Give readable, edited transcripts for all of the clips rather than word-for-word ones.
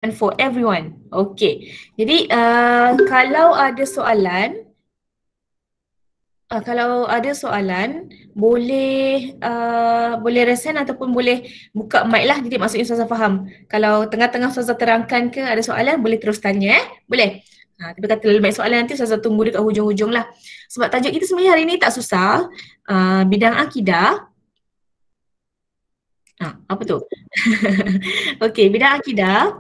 and for everyone. Okay. Jadi kalau ada soalan, boleh resen ataupun boleh buka mic lah, jadi maksudnya Ustazah faham. Kalau tengah-tengah Ustazah terangkan ke ada soalan, boleh terus tanya Boleh? Tapi kata lebih banyak soalan nanti Ustazah tunggu dekat hujung-hujung lah. Sebab tajuk kita sebenarnya hari ni tak susah. Bidang akidah. Apa tu? Okey, bidang akidah.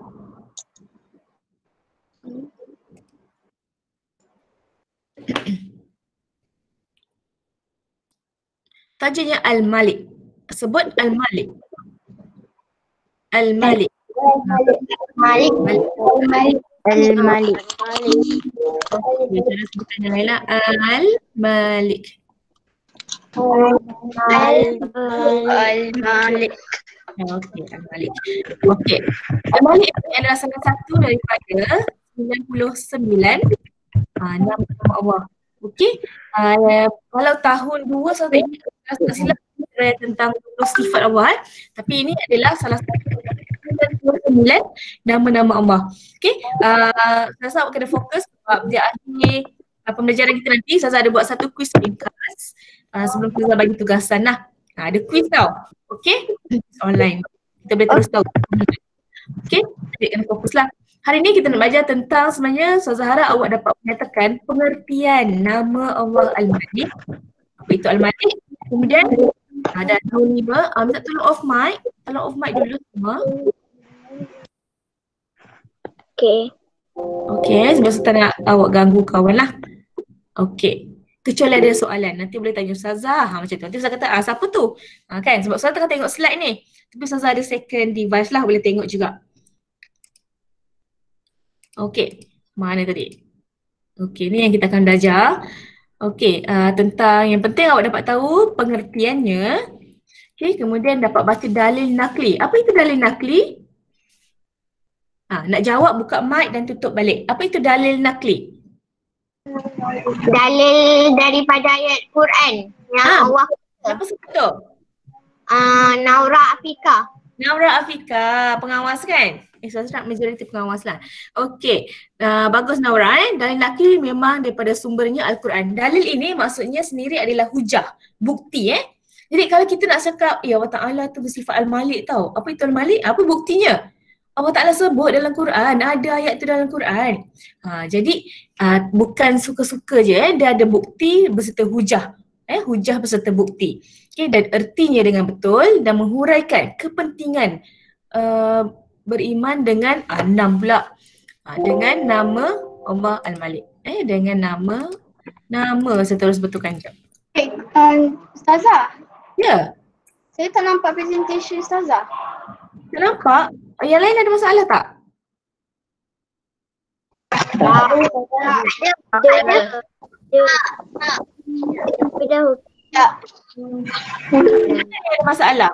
Tajuknya Al-Malik. Sebut Al-Malik. Al-Malik. Malik. Al-Malik. Cara sebutannya lain lah. Al-Malik. Al-Malik. Okey, Al-Malik. Okey. Al-Malik ini adalah salah satu daripada 99 nama Allah. Okey. Kalau tahun 2 saya tak ingat tak silap tentang sifat Allah. Tapi ini adalah salah satu 99 nama-nama Allah. Okey. Saya kena fokus sebab dia akhir pembelajaran kita nanti. Saya ada buat satu quiz ringkas sebelum kita bagi tugasan lah. Ada quiz tau. Okey. Online. Kita boleh terus tahu. Okey. Jadi kena fokus lah. Hari ni kita nak belajar tentang sebenarnya Ustazah harap awak dapat menyatakan pengertian nama Allah Al-Malik. Apa itu Al-Malik? Kemudian ada tahun 5. Minta tolong off mic. Tolong off mic dulu semua. Okey. Okey, sebab saya tak nak awak ganggu kawan lah. Okey. Kecuali ada soalan, nanti boleh tanya Ustazah. Macam tu. Nanti Ustazah kata, siapa tu? Kan, sebab Ustazah tengah tengok slide ni. Tapi Ustazah ada second device lah, boleh tengok juga. Okey, mana tadi? Okey, ni yang kita akan belajar. Okey, tentang yang penting awak dapat tahu pengertiannya. Okey, kemudian dapat baca dalil nakli. Apa itu dalil nakli? Nak jawab buka mic dan tutup balik. Apa itu dalil nakli? Dalil daripada ayat Quran yang Allah apa sebut tu? Naura Afika. Naura Afika, pengawas kan? Saya nak majoriti pengawas lah. Okey, bagus Naura. Dalil nakli memang daripada sumbernya Al-Quran. Dalil ini maksudnya sendiri adalah hujah, bukti Jadi kalau kita nak cakap, ya Allah Ta'ala tu bersifat Al-Malik tau. Apa itu Al-Malik? Apa buktinya? Allah Ta'ala sebut dalam Quran, ada ayat tu dalam Quran. Jadi bukan suka-suka je dia ada bukti berserta hujah. Hujah berserta bukti. Okay, dan ertinya dengan betul dan menghuraikan kepentingan beriman dengan 6 pula. Dengan nama Allah Al-Malik. Dengan nama saya terus betulkan jap. Ustazah. Ya. Saya tak nampak presentation Ustazah. Tak nampak? Yang lain ada masalah tak? Ada masalah?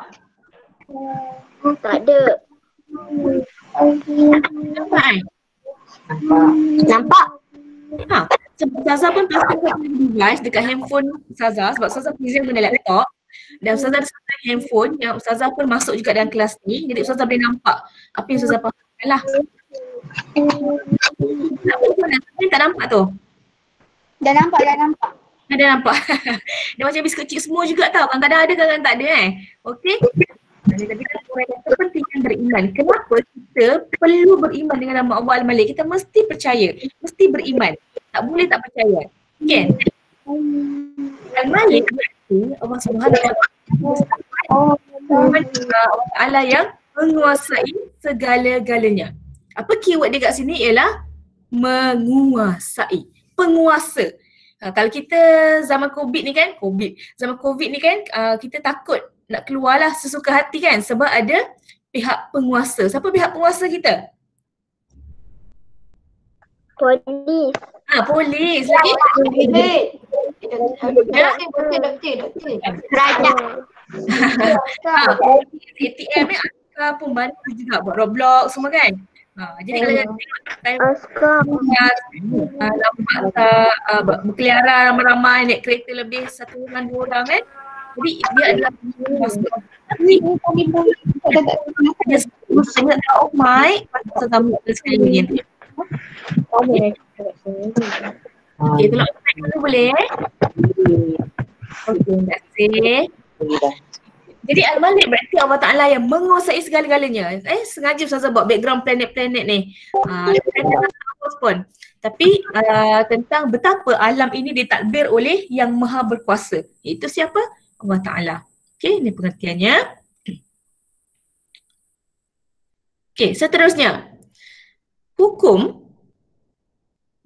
Tak ada. Nampak? Sebab Ustazah pun pasang satu device dekat handphone Ustazah sebab Ustazah present guna laptop dan Ustazah ada satu handphone yang Ustazah pun masuk juga dalam kelas ni, jadi Ustazah boleh nampak apa yang Ustazah pahamkan lah. Tak nampak tu? Dah nampak. Dah nampak. Dia macam bis kecil semua juga tau, kadang-kadang ada kadang-kadang tak ada Okey. Jadi kepentingan beriman. Kenapa kita perlu beriman dengan nama Allah Al-Malik? Kita mesti percaya, mesti beriman. Tak boleh tak percaya. Kan? Al-Malik berarti Allah Subhanahu Wa Ta'ala yang menguasai segala-galanya. Apa keyword dia kat sini ialah menguasai, penguasa. Kalau kita zaman COVID ni kan, kita takut nak keluarlah sesuka hati kan sebab ada pihak penguasa. Siapa pihak penguasa kita? Polis. Polis lagi. Doktor. Raja. ATM ni Askar pun bantu juga buat Roblox semua kan. Jadi kalau tengok nampak tak berkeliaran ramai-ramai naik kereta lebih 1 orang 2 orang kan. Jadi dia adalah berkuasa. Tapi dia sangat oh my, Ustazah buka sekali lagi nanti. Okay, tolong mic dulu boleh Okay, terima kasih. Jadi Al-Malik berarti Allah Ta'ala yang menguasai segala-galanya. Sengaja Ustazah buat background planet-planet ni. Pun. Tapi tentang betapa alam ini ditakdir oleh yang maha berkuasa. Itu siapa? Allah Ta'ala. Okey, ini pengertiannya. Okey, seterusnya. Hukum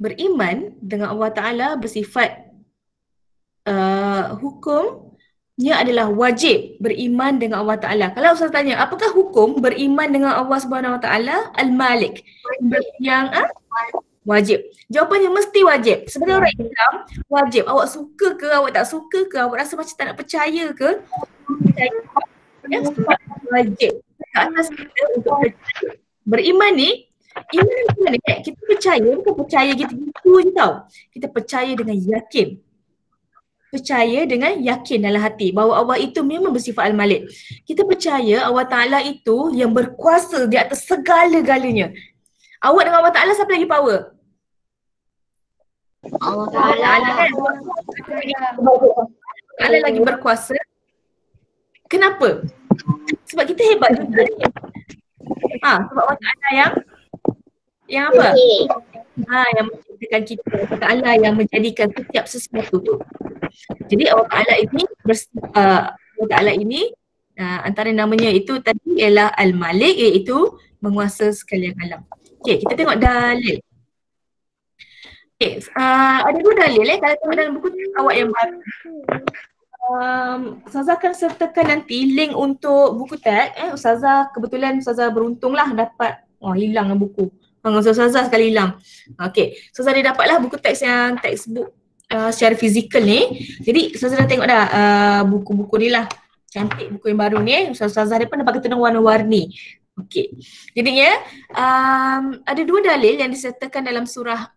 beriman dengan Allah Ta'ala bersifat hukumnya adalah wajib beriman dengan Allah Ta'ala. Kalau Ustaz tanya, apakah hukum beriman dengan Allah Subhanahu Wa Ta'ala? Al-Malik. Yang wajib. Jawapannya mesti wajib. Sebagai orang Islam, wajib. Awak suka ke, awak tak suka ke, awak rasa macam tak nak percaya ke? Wajib. Ke atas kita untuk percaya. Beriman ni, iman ni macam mana? Kita percaya, bukan percaya gitu-gitu je tau. Kita percaya dengan yakin. Percaya dengan yakin dalam hati bahawa Allah itu memang bersifat Al-Malik. Kita percaya Allah Ta'ala itu yang berkuasa di atas segala-galanya. Awak dengan Allah Ta'ala siapa lagi power? Allah Ta'ala kan? Allah lagi berkuasa. Kenapa? Sebab kita hebat juga. Sebab Allah Ta'ala yang apa? Yang menciptakan kita. Allah Ta'ala yang menjadikan setiap sesuatu tu. Jadi Allah Ta'ala ini antara namanya itu tadi ialah Al-Malik, iaitu menguasa sekalian alam. Okey, kita tengok dalil. Okey, ada dua dalil kalau tengok dalam buku awak yang baru. Ustazah akan sertakan nanti link untuk buku teks. Ustazah kebetulan Ustazah beruntunglah dapat hilang buku. Ustazah sekali hilang. Okey, Ustazah dia dapatlah buku teks yang textbook secara fizikal ni. Jadi Ustazah dah tengok dah buku-buku ni lah. Cantik buku yang baru ni. Ustazah dia pun dapat ketenang warna-warni. Okey. Jadinya ada dua dalil yang disertakan dalam surah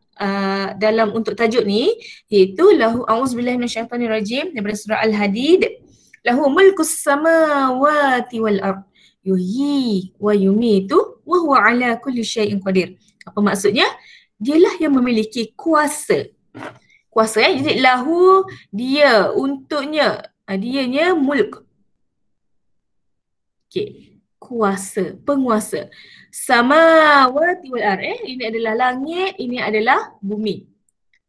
dalam untuk tajuk ni, iaitu lahu a'udzubillahi minasyaitonirrajim daripada surah Al-Hadid. Lahu mulkus samawati wal ard yuhyi wa yumitu wa huwa ala kulli syai'in qadir. Apa maksudnya? Dialah yang memiliki kuasa. Kuasa jadi lahu dia, untuknya, dianya mulk. Okey, kuasa, penguasa. Samawati wal ard, ini adalah langit, ini adalah bumi.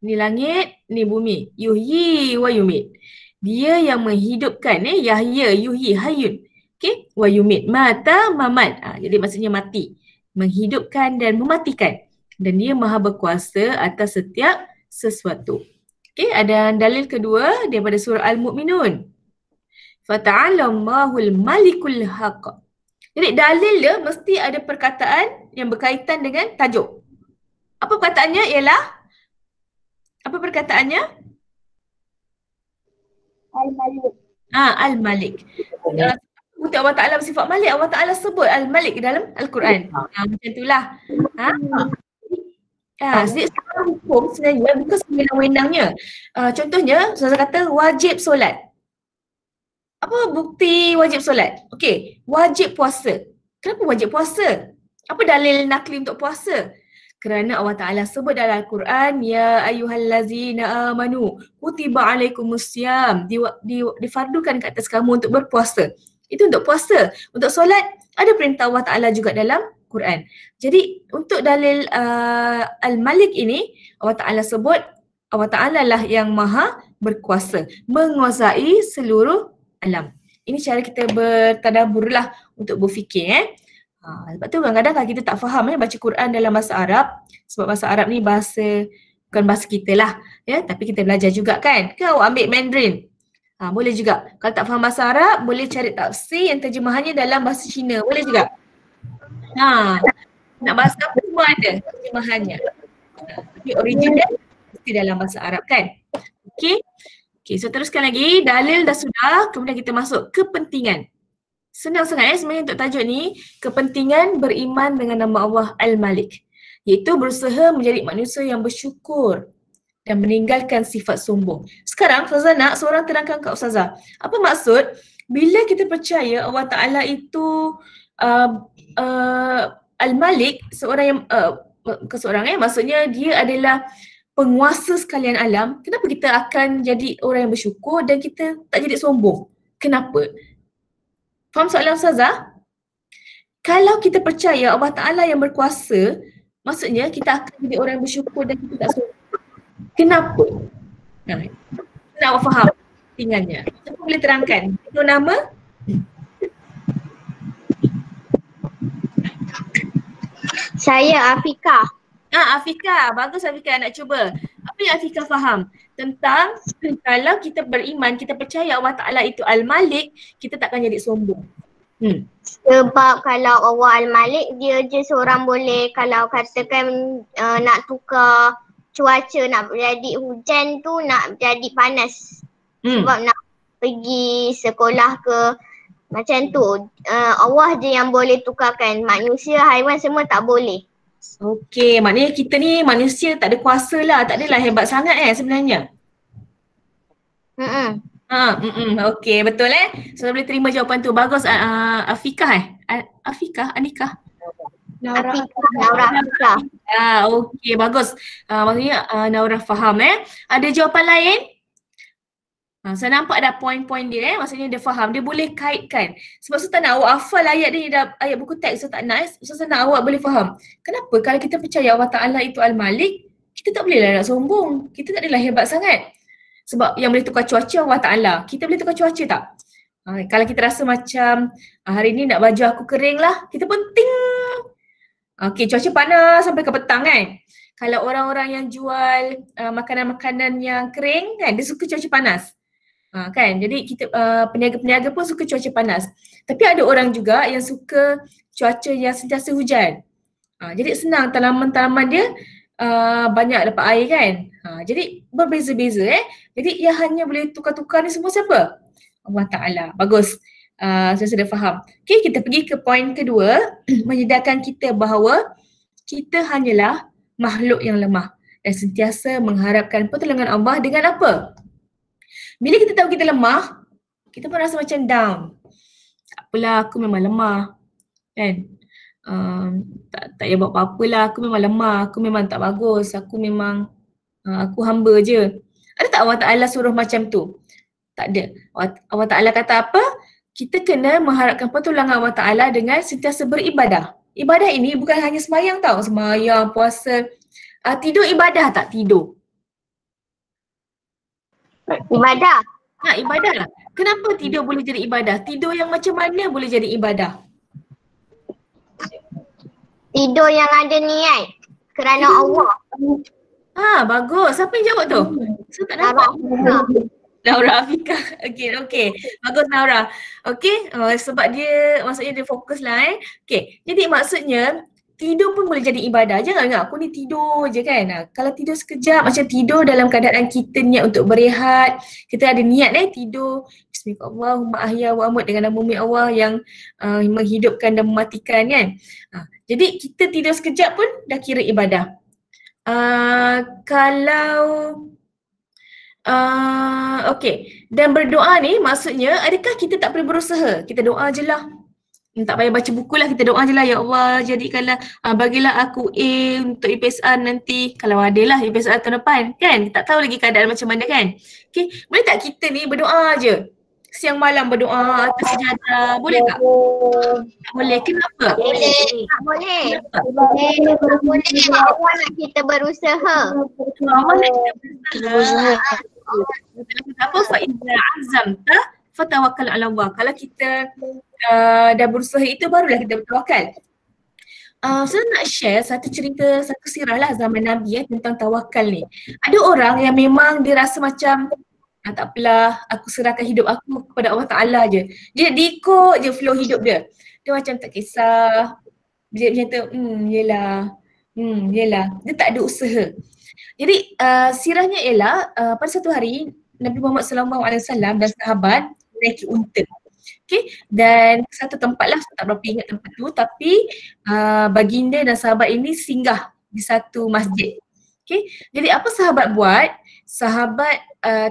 Ini langit, ini bumi. Yuhyi wa yumit. Dia yang menghidupkan, yahya, yuhyi, hayyun. Okey, wa yumit. Mata, mamat. Jadi maksudnya mati. Menghidupkan dan mematikan. Dan dia maha berkuasa atas setiap sesuatu. Okey, ada dalil kedua daripada surah Al-Mu'minun. Fata'alallahul malikul haqq. Jadi dalil dia mesti ada perkataan yang berkaitan dengan tajuk. Apa perkataannya ialah? Apa perkataannya? Al-Malik. Al-Malik. Untuk Allah Ta'ala bersifat Malik, Allah Ta'ala sebut Al-Malik dalam Al-Quran. Macam itulah. Jadi hukum sebenarnya bukan sewenang-wenangnya. Contohnya, Ustazah kata wajib solat. Apa bukti wajib solat? Okey, wajib puasa. Kenapa wajib puasa? Apa dalil nakli untuk puasa? Kerana Allah Ta'ala sebut dalam Al-Quran, ya ayyuhallazina amanu kutiba alaikumusiyam, difardukan ke atas kamu untuk berpuasa. Itu untuk puasa. Untuk solat, ada perintah Allah Ta'ala juga dalam Quran. Jadi untuk dalil Al-Malik ini, Allah Ta'ala sebut Allah Ta'ala lah yang maha berkuasa, menguasai seluruh alam. Ini cara kita bertadabbur lah untuk berfikir. Sebab tu kadang-kadang kita tak faham baca Quran dalam bahasa Arab, sebab bahasa Arab ni bukan bahasa kita lah, tapi kita belajar juga kan. Awak ambil Mandarin, boleh juga. Kalau tak faham bahasa Arab, boleh cari tafsir yang terjemahannya dalam bahasa Cina, boleh juga. Nak bahasa apa semua ada terjemahannya. Tapi original mesti dalam bahasa Arab kan. Okey, so teruskan lagi. Dalil dah sudah, kemudian kita masuk kepentingan. Senang sangat sebenarnya untuk tajuk ni, kepentingan beriman dengan nama Allah Al-Malik, iaitu berusaha menjadi manusia yang bersyukur dan meninggalkan sifat sombong. Sekarang Ustazah nak seorang terangkan kat Ustazah. Apa maksud? Bila kita percaya Allah Ta'ala itu Al-Malik, seorang yang bukan seorang maksudnya dia adalah penguasa sekalian alam, kenapa kita akan jadi orang yang bersyukur dan kita tak jadi sombong? Kenapa? Faham soalan Ustazah? Kalau kita percaya Allah Ta'ala yang berkuasa, maksudnya kita akan jadi orang yang bersyukur dan kita tak sombong. Kenapa? Nak awak faham tinggalnya. Siapa boleh terangkan? Itu nama? Saya Afika. Afika. Bagus Afika, nak cuba. Apa yang Afika faham tentang kalau kita beriman, kita percaya Allah Ta'ala itu Al-Malik, kita takkan jadi sombong. Sebab kalau Allah Al-Malik, dia je seorang boleh, kalau katakan nak tukar cuaca, nak jadi hujan tu, nak jadi panas. Sebab nak pergi sekolah ke macam tu. Allah je yang boleh tukarkan. Manusia, haiwan semua tak boleh. Okey, maknanya kita ni manusia tak ada kuasa lah, tak adalah hebat sangat sebenarnya. Okey, betul So boleh terima jawapan tu. Bagus Afika Afika, Anika? Naura Afika. Okey, bagus. Maksudnya Naura faham Ada jawapan lain? Saya nampak ada poin-poin dia maksudnya dia faham, dia boleh kaitkan. Sebab saya tak nak awak hafal ayat ni, ayat buku teks, saya tak nak. Saya nak awak boleh faham. Kenapa kalau kita percaya Allah Ta'ala itu Al-Malik, kita tak bolehlah nak sombong. Kita tak adalah hebat sangat. Sebab yang boleh tukar cuaca Allah Ta'ala. Kita boleh tukar cuaca tak? Kalau kita rasa macam hari ni nak baju aku kering lah, kita pun ting. Okey, cuaca panas sampai ke petang Kalau orang-orang yang jual makanan-makanan yang kering dia suka cuaca panas. Jadi kita peniaga-peniaga pun suka cuaca panas. Tapi ada orang juga yang suka cuaca yang sentiasa hujan. Jadi senang tanaman-tanaman dia banyak dapat air jadi berbeza-beza Jadi yang hanya boleh tukar-tukar ni semua siapa? Allah Ta'ala. Bagus. Saya sudah faham. Okay, kita pergi ke poin kedua. Menyedarkan kita bahawa kita hanyalah makhluk yang lemah dan sentiasa mengharapkan pertolongan Allah dengan apa? Bila kita tahu kita lemah, kita pun rasa macam down. Tak apalah, aku memang lemah. Tak payah buat apa-apa lah, aku memang lemah, aku memang tak bagus, aku memang aku hamba je. Ada tak Allah Ta'ala suruh macam tu? Tak ada. Allah Ta'ala kata apa? Kita kena mengharapkan pertolongan Allah Ta'ala dengan sentiasa beribadah. Ibadah ini bukan hanya sembahyang tau, sembahyang, puasa. Tidur ibadah tak? Tidur. Ibadah. Ibadah. Kenapa tidur boleh jadi ibadah? Tidur yang macam mana boleh jadi ibadah? Tidur yang ada niat kerana Allah. Bagus. Siapa yang jawab tu? Saya tak nampak. Naura Afika. Okey. Bagus Naura. Okey, sebab dia maksudnya dia fokus lah Okey, jadi maksudnya tidur pun boleh jadi ibadah. Jangan ingat aku ni tidur je kalau tidur sekejap, macam tidur dalam keadaan kita niat untuk berehat, kita ada niat tidur Bismillahirrahmanirrahim ahya wa amut dengan nama umi Allah yang menghidupkan dan mematikan jadi kita tidur sekejap pun dah kira ibadah. Okey, dan berdoa ni maksudnya adakah kita tak perlu berusaha? Kita doa je lah. Tak payah baca buku lah, kita doa je lah, ya Allah jadikanlah, bagilah aku A untuk IPSR nanti, kalau ada lah IPSR tahun depan tak tahu lagi keadaan macam mana Okay, boleh tak kita ni berdoa je? Siang malam berdoa atas sejadah, boleh tak? Tak boleh, kenapa? Tak boleh. Tak boleh, Allah nak kita berusaha. Allah nak kita berusaha. Apa? Fa'idha azamta fatawakkal ala Allah. Kalau kita dah berusaha itu barulah kita bertawakal. Saya nak share satu cerita, satu sirah lah zaman Nabi tentang tawakal ni. Ada orang yang memang dia rasa macam tak apalah, aku serahkan hidup aku kepada Allah Ta'ala je. Dia ikut je flow hidup dia. Dia macam tak kisah. Dia macam tu, yelah. Dia tak ada usaha. Jadi sirahnya ialah pada satu hari Nabi Muhammad SAW dan sahabat naiki unta. Okay, dan satu tempat lah, saya tak berapa ingat tempat tu, tapi baginda dan sahabat ini singgah di satu masjid. Okay, jadi apa sahabat buat? Sahabat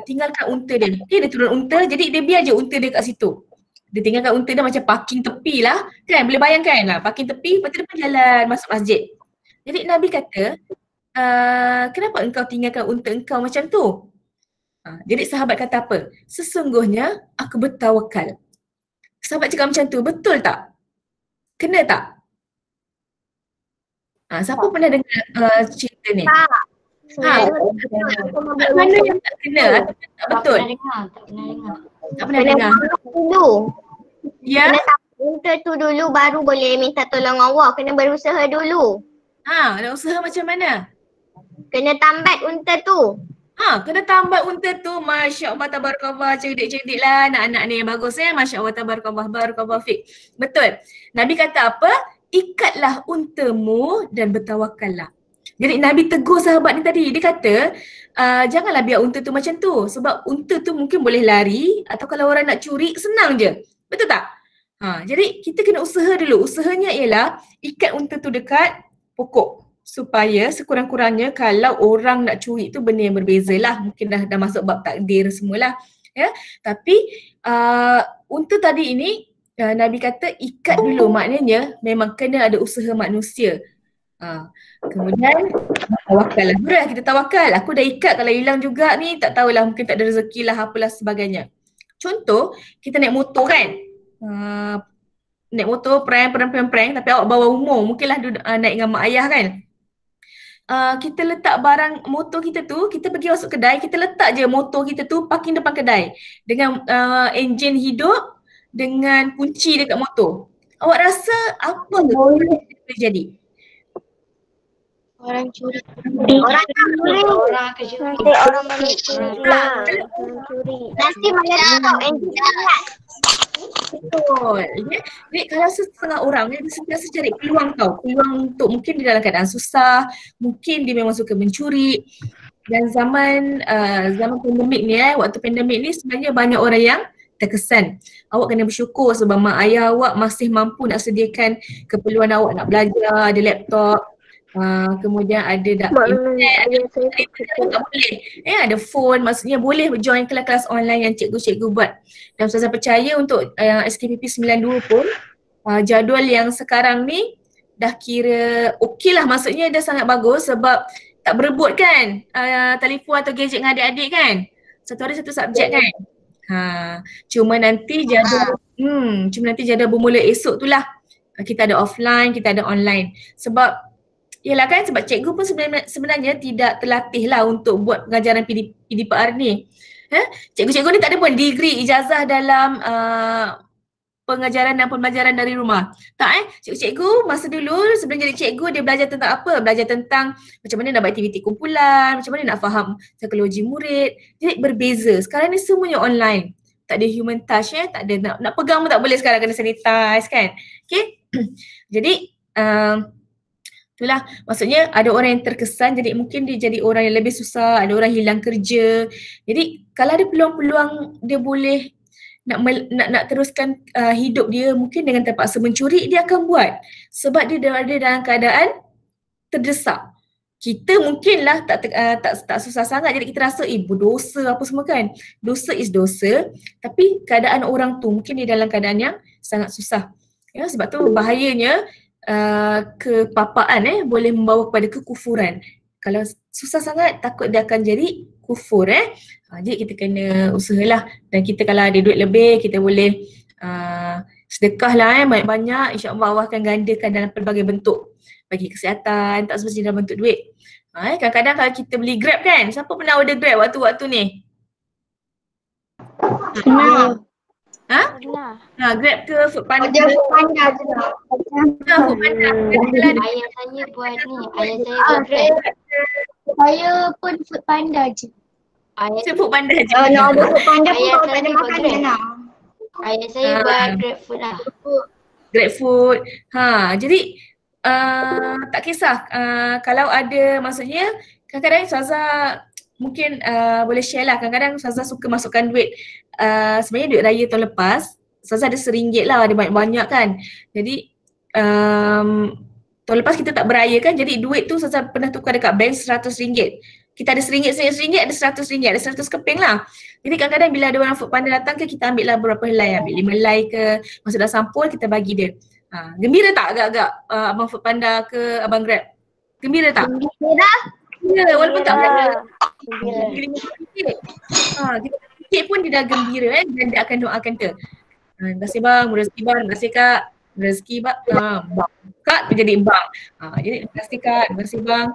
tinggalkan unta dia. Okay, dia turun unta, jadi dia biar je unta dia kat situ. Dia tinggalkan unta dia macam parking tepi lah. Kan, boleh bayangkan lah. Parking tepi, lepas tu dia pun jalan masuk masjid. Jadi Nabi kata, kenapa engkau tinggalkan unta engkau macam tu? Jadi sahabat kata apa? Sesungguhnya aku bertawakal. Sahabat cakap macam tu, betul tak? Kena tak? Siapa pernah dengar cerita ni? Mana yang tak kena atau tak betul? Tak pernah dengar. Dulu. Ya? Kena tahu unta tu dulu baru boleh minta tolong Allah. Kena berusaha dulu. Nak usaha macam mana? Kena tambat unta tu. Kena tambat unta tu. Masya Allah, tabarakallah, cerdik-cerdik lah anak-anak ni. Bagus Masya Allah, tabarakallah, barakallah fiqh. Betul. Nabi kata apa? Ikatlah untamu dan bertawakallah. Jadi Nabi tegur sahabat ni tadi. Dia kata, janganlah biar unta tu macam tu. Sebab unta tu mungkin boleh lari atau kalau orang nak curi, senang je. Betul tak? Jadi kita kena usaha dulu. Usahanya ialah ikat unta tu dekat pokok. Supaya sekurang-kurangnya kalau orang nak curi tu benda yang berbeza lah. Mungkin dah masuk bab takdir semualah. Ya? Tapi unta tadi ini Nabi kata ikat dulu, maknanya memang kena ada usaha manusia. Kemudian tawakal lah. Betul kita tawakal. Aku dah ikat, kalau hilang juga ni tak tahulah, mungkin tak ada rezeki lah apalah sebagainya. Contoh kita naik motor kan. Naik motor prank tapi awak bawa umur, mungkinlah naik dengan mak ayah kan. Kita letak barang motor kita tu, kita pergi masuk kedai, kita letak je motor kita tu parking depan kedai dengan enjin hidup dengan kunci dekat motor. Awak rasa apa boleh jadi? Orang curi. Orang curi. Orang kecuri. Orang balik curi. Nanti malah tahu enjin dia. Betul. Jadi kalau setengah orang dia sentiasa cari peluang peluang untuk mungkin dia dalam keadaan susah, mungkin dia memang suka mencuri. Dan zaman pandemik ni waktu pandemik ni sebenarnya banyak orang yang terkesan. Awak kena bersyukur sebab mak ayah awak masih mampu nak sediakan keperluan awak nak belajar, ada laptop. Kemudian ada internet, tak boleh. Ada phone, maksudnya boleh join kelas-kelas online yang cikgu-cikgu buat. Dan saya percaya untuk SKPP 92 pun jadual yang sekarang ni dah kira okey lah, maksudnya dah sangat bagus sebab tak berebut kan telefon atau gadget dengan adik-adik kan. Satu hari satu subjek kan. Cuma nanti jadual bermula esok tu lah. Kita ada offline, kita ada online. Sebab cikgu pun sebenarnya tidak terlatih lah untuk buat pengajaran PDPR ni. Cikgu-cikgu ni tak ada pun degree ijazah dalam pengajaran dan pembelajaran dari rumah. Tak cikgu-cikgu masa dulu sebelum jadi cikgu dia belajar tentang apa? Belajar tentang macam mana nak buat aktiviti kumpulan, macam mana nak faham psikologi murid. Jadi berbeza. Sekarang ni semuanya online. Tak ada human touch tak ada nak pegang pun tak boleh sekarang, kena sanitize kan. Okay. Jadi itulah maksudnya ada orang yang terkesan jadi mungkin dia jadi orang yang lebih susah, ada orang hilang kerja. Jadi kalau ada peluang-peluang dia boleh nak teruskan hidup dia mungkin dengan terpaksa mencuri, dia akan buat sebab dia ada dalam keadaan terdesak. Kita mungkinlah tak susah sangat jadi kita rasa berdosa apa semua kan. Dosa is dosa, tapi keadaan orang tu mungkin dia dalam keadaan yang sangat susah. Ya, sebab tu bahayanya kepapaan boleh membawa kepada kekufuran. Kalau susah sangat takut dia akan jadi kufur jadi kita kena usahalah, dan kita kalau ada duit lebih kita boleh sedekahlah banyak-banyak, insya-Allah Allah akan gandakan dalam pelbagai bentuk. Bagi kesihatan, tak semestinya dalam bentuk duit. Kadang-kadang kalau kita beli Grab kan, siapa pernah order Grab waktu-waktu ni? Pernah. Grab ke Foodpanda? Foodpanda je lah. Foodpanda. Ayah saya buat ni, ayah saya buat Grab. Saya pun Foodpanda je. Saya Foodpanda je. Nak order Foodpanda pun kalau tak ada makanan lah. Ayah saya buat Grab food lah. Grab food. Jadi tak kisah kalau ada, maksudnya kadang-kadang Ustazah mungkin boleh share lah. Kadang-kadang Ustazah suka masukkan duit, sebenarnya duit raya tahun lepas Ustazah ada RM1 lah, ada banyak-banyak kan. Jadi tahun lepas kita tak beraya kan, jadi duit tu Ustazah pernah tukar dekat bank RM100. Kita ada RM1, ada RM100, ada 100 keping lah. Jadi kadang-kadang bila ada orang Foodpanda datang ke, kita ambil lah berapa helai, ambil 5 helai ke, masa dah sampul kita bagi dia. Gembira tak agak-agak abang Foodpanda ke abang Grab? Gembira tak? Gembira. Ya, walaupun tak berapa. Gembira. Kita sikit pun dia dah gembira dan dia akan doakan kita. Terima kasih bang, rezeki bang, terima kasih kak. Rezeki bang, bang. Kak menjadi bang. Jadi terima kasih kak, terima kasih bang.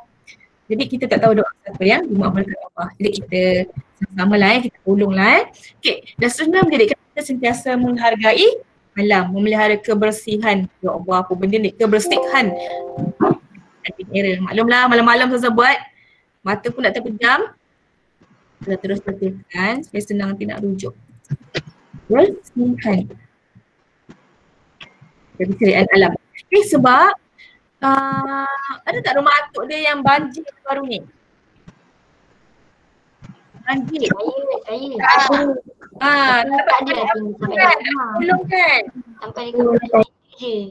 Jadi kita tak tahu doa siapa yang dimaafkan Allah. Jadi kita sama-sama lah kita tolong lah. Okay, dan seterusnya menjadikan kita sentiasa menghargai alam, memelihara kebersihan. Ya Allah, apa benda ni? Kebersihan. Maklumlah malam-malam Ustazah buat, mata pun nak terpejam. Kita terus tertibkan supaya senang nanti nak rujuk. Kebersihan. Kebersihan alam. Okay, sebab ada tak rumah atuk dia yang banjir baru ni? Banjir. Tak ada belum kan? sampai dekat je.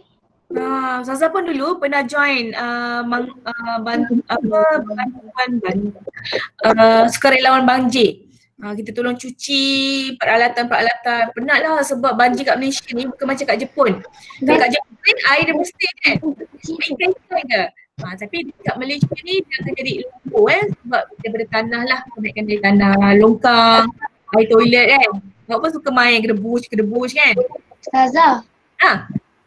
Ustazah pun dulu pernah join sukarelawan banjir. Kita tolong cuci peralatan-peralatan. Penatlah sebab banjir kat Malaysia ni bukan macam kat Jepun. Kalau kat Jepun air dia mesti kan. Air ke. Tapi kat Malaysia ni dia akan jadi lumpur sebab daripada tanah lah. Kenaikkan dari tanah, longkang, air toilet kan. Awak pun suka main kedebus kan. Ustazah.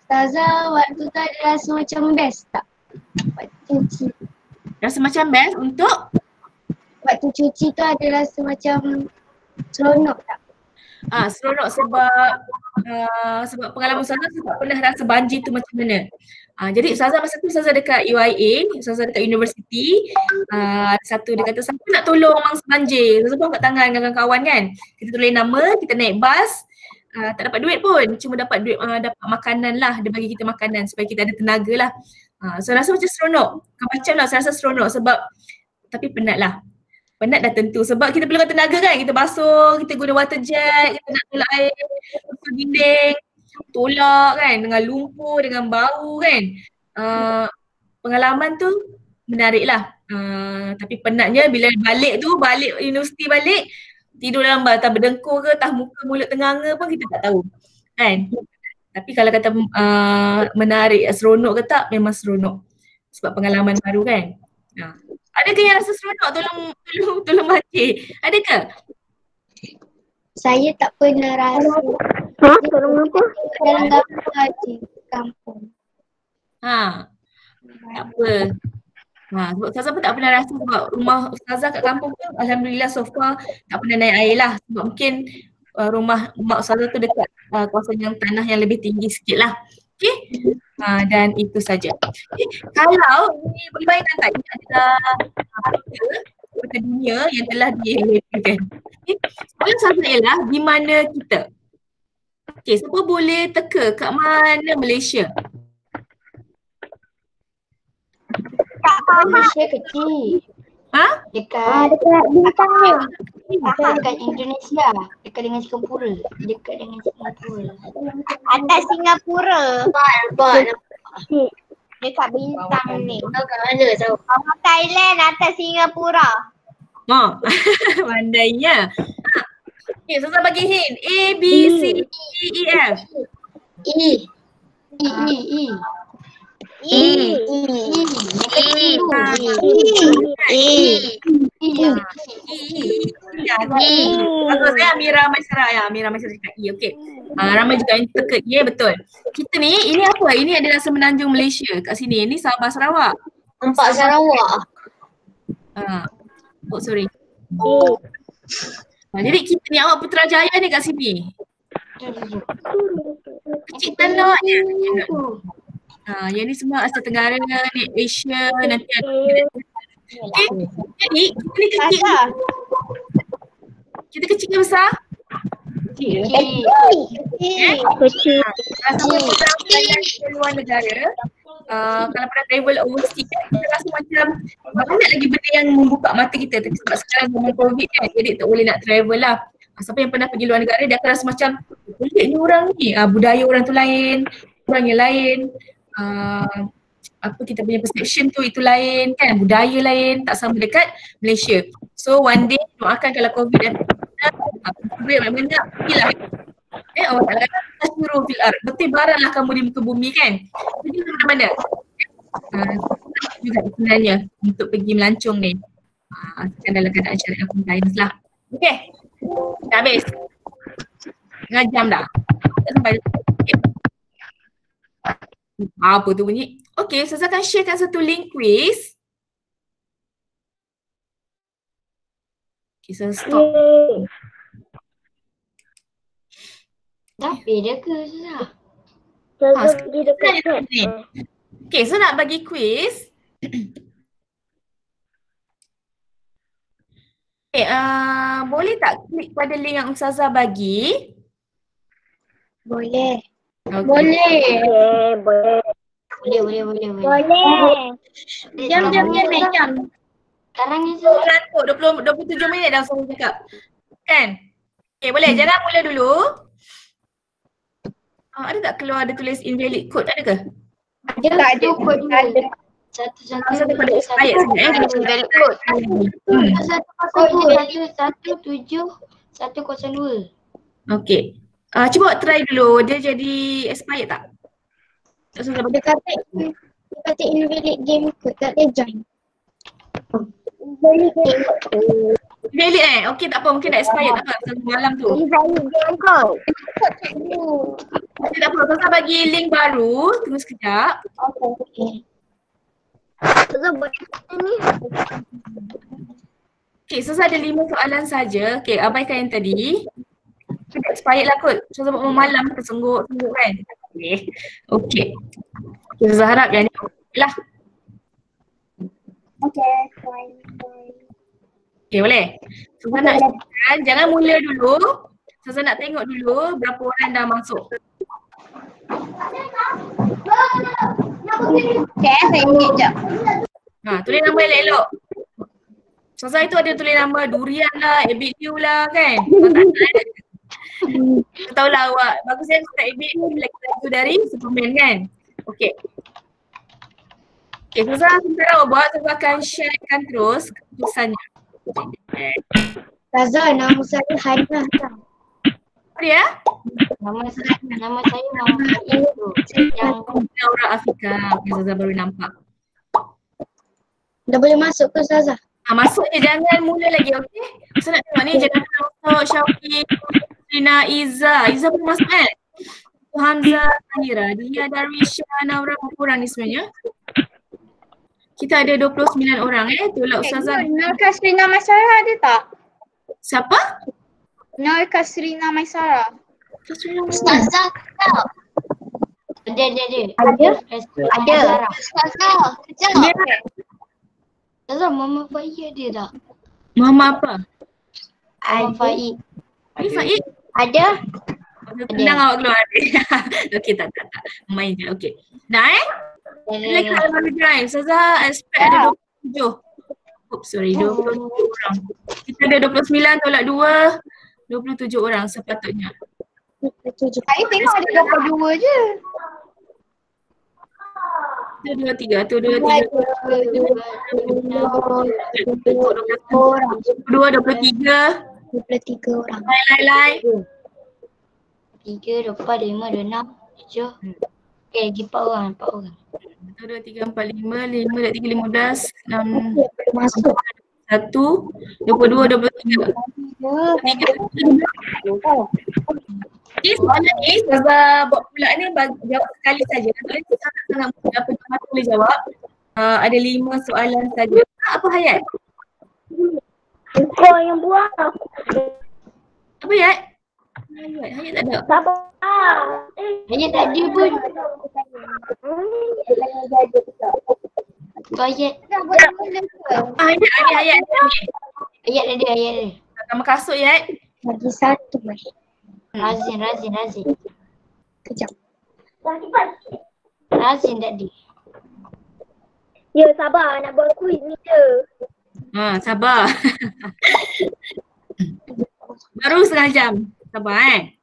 Ustazah waktu tu ada rasa macam best tak? Waktu cuci. Rasa macam best untuk? Waktu cuci tu ada rasa macam seronok tak? Seronok sebab pengalaman Ustazah tak pernah rasa banjir tu macam mana. Jadi Ustazah masa tu Ustazah dekat UIA, Ustazah dekat universiti. Satu dia kata siapa nak tolong mangsa banjir. Ustazah pun angkat tangan dengan kawan kan. Kita tulis nama, kita naik bas. Tak dapat duit pun, cuma dapat duit dapat makanan lah. Dia bagi kita makanan supaya kita ada tenaga lah. So rasa macam seronok. Macam lah saya rasa seronok sebab tapi penat lah. Penat dah tentu sebab kita perlukan tenaga kan. Kita basuh, kita guna water jet, kita nak tolak air, basuh dinding, tolak kan dengan lumpur, dengan bau kan. Pengalaman tu menarik lah. Tapi penatnya bila balik universiti balik, tidur dalam bas, tak berdengkur ke, tak muka mulut tenganga pun kita tak tahu kan. Tapi kalau kata menarik, seronok ke tak, memang seronok sebab pengalaman baru kan. Adakah yang rasa seronok tolong banjir? Adakah? Saya tak pernah rasa. Tolong apa? Dalam kampung je, kampung. Tak apa. Sebab Ustazah pun tak pernah rasa sebab rumah Ustazah kat kampung pun alhamdulillah so far tak pernah naik air lah. Sebab mungkin rumah mak Ustazah tu dekat kawasan yang tanah yang lebih tinggi sikit lah. Okay? Dan itu saja. Okay. Kalau ni berbayangkan tak ini adalah kota dunia yang telah dihasilkan. Okay. Soalan Ustazah ialah di mana kita? Okay, siapa boleh teka kat mana Malaysia? Malaysia kecil. Dekat bintang ni. dekat Indonesia. Dekat dengan Singapura. Atas Singapura. Dekat bintang ni. Kat mana tahu? Thailand atas Singapura. Pandainya. Okay, Ustazah bagi hint. A, B, C, D, E, F. Bagus saya Amira Maisara ya. Amira Maisara cakap E. Okey. Ramai juga yang teka E, betul. Kita ni, ini apa? Ini adalah semenanjung Malaysia kat sini. Ini Sabah Sarawak. Empat Sarawak. Sorry. Jadi kita ni awak Putrajaya ni kat sini. Kecil tanah je. Yang ni semua Asia Tenggara, ni Asia, nanti ada. Okay. Jadi kita ni kecil. Kita kecil ke besar? Kecil. Kecil. Kalau ke luar negara, kalau pernah travel overseas kan, kita rasa macam banyak lagi benda yang membuka mata kita. Tapi sebab sekarang zaman COVID kan, jadi tak boleh nak travel lah. Siapa yang pernah pergi luar negara, dia akan rasa macam boleh ni orang ni, budaya orang tu lain, orang yang lain. apa kita punya perception tu itu lain kan, budaya lain, tak sama dekat Malaysia. So one day doakan kalau COVID dah duit banyak-banyak, pergilah. Allah Ta'ala kata tasyiru fil ard, bertibaranlah kamu di muka bumi kan. Pergi mana-mana. Juga sebenarnya untuk pergi melancong ni. Kan dalam keadaan syariah compliance lah. Okay. Dah habis. Setengah jam dah. Tak sampai. Okay. Apa tu bunyi? Okay, saya akan sharekan satu link quiz. Okay, saya stop. Tapi dia ke susah? Pergi dekat ni. Okay, so nak bagi quiz. Okay, boleh tak klik pada link yang Ustazah bagi? Boleh. Okay. Boleh. Boleh. Jam jam. Sekarang ni Ngantuk 27 minit dah saya cakap. Kan? Okay, boleh. Jangan mula dulu. Ada tak keluar ada tulis invalid code, ada ke? Ada. Tak ada kod ada. Satu pada expired sebenarnya. Invalid code. 1017102. Okay. Cuba try dulu. Dia jadi expired tak? Dia kata invalid game code, tak ada join. Invalid Okay, tak apa. Mungkin dah expired tak apa. Satu malam tu. Invalid game code. Okay, tak apa. Ustazah bagi link baru. Tunggu sekejap. Okay. Ustazah buat ni. Okay, Ustazah ada 5 soalan saja. Okay, abaikan yang tadi. Expired lah kot. Ustazah buat malam tersengguk kan. Okay. Ustazah harap yang ni lah. Okay, fine. Okay, boleh? Ustazah nak sharekan, jangan mula dulu. Ustazah nak tengok dulu berapa orang dah masuk. Okay, saya ingat jap. Tulis nama elok-elok. Ustazah itu ada tulis nama Durian lah, Abid Liu lah kan. Kita tahulah awak. Bagusnya Ustaz Abid lagi dari Superman kan. Okay. Okay, Ustazah sementara awak buat, Ustazah akan sharekan terus keputusannya. Ustazah, nama saya Hana. Apa dia? Nama saya Muhammad itu. Yang Aura Afika. Okay, Ustazah baru nampak. dah boleh masuk ke Ustazah? Masuk je, jangan mula lagi, okey? Ustazah nak tengok ni, jangan masuk Syauqi, Rina Izzah. Izzah pun masuk kan? Hamzah, Tahira, Dia, Darwisha, Naura, berapa orang ni sebenarnya? Kita ada 29 orang tolak Ustazah. Nur Kasrina Maisara ada tak? Siapa? Nur Kasrina Maisara. Ustazah tahu. Ada. Ada. Ustazah, kejap. Ustazah, Mama Faik ada tak? Mama apa? Mama Faik. Faik? Ada. Tenang awak keluar. Okey, tak. Main je, okey. Dah Lagi baru drive. Ustazah expect ada 27. Oops, sorry, 27 orang. Kita ada 29 tolak 2. 27 orang sepatutnya. Saya tengok ada 22 je. 1, 2, 3, 1, 2, 3, 23 orang. Lain. 3, 4, 5, 6, 7. Okay, lagi 4 orang. 1, 2, 3, 4, 5, 5 dan 3, 15, 6, Masuk. 1, 22, 23. Okay, soalan ni Ustazah buat pula ni jawab sekali saja. Soalan ni sangat mudah, pencemat boleh jawab. Ada 5 soalan saja. Apa Hayat? Kau yang buat. Apa Hayat? Hayat tak ada. Sabar. Hayat tak ada pun. Hayat. Hayat. Hayat ada. Nama kasut Hayat. Lagi satu. Razin. Kejap. Razin tak ada. Ya, sabar. Nak buat kuis ni je. Sabar. Baru setengah jam. Sabar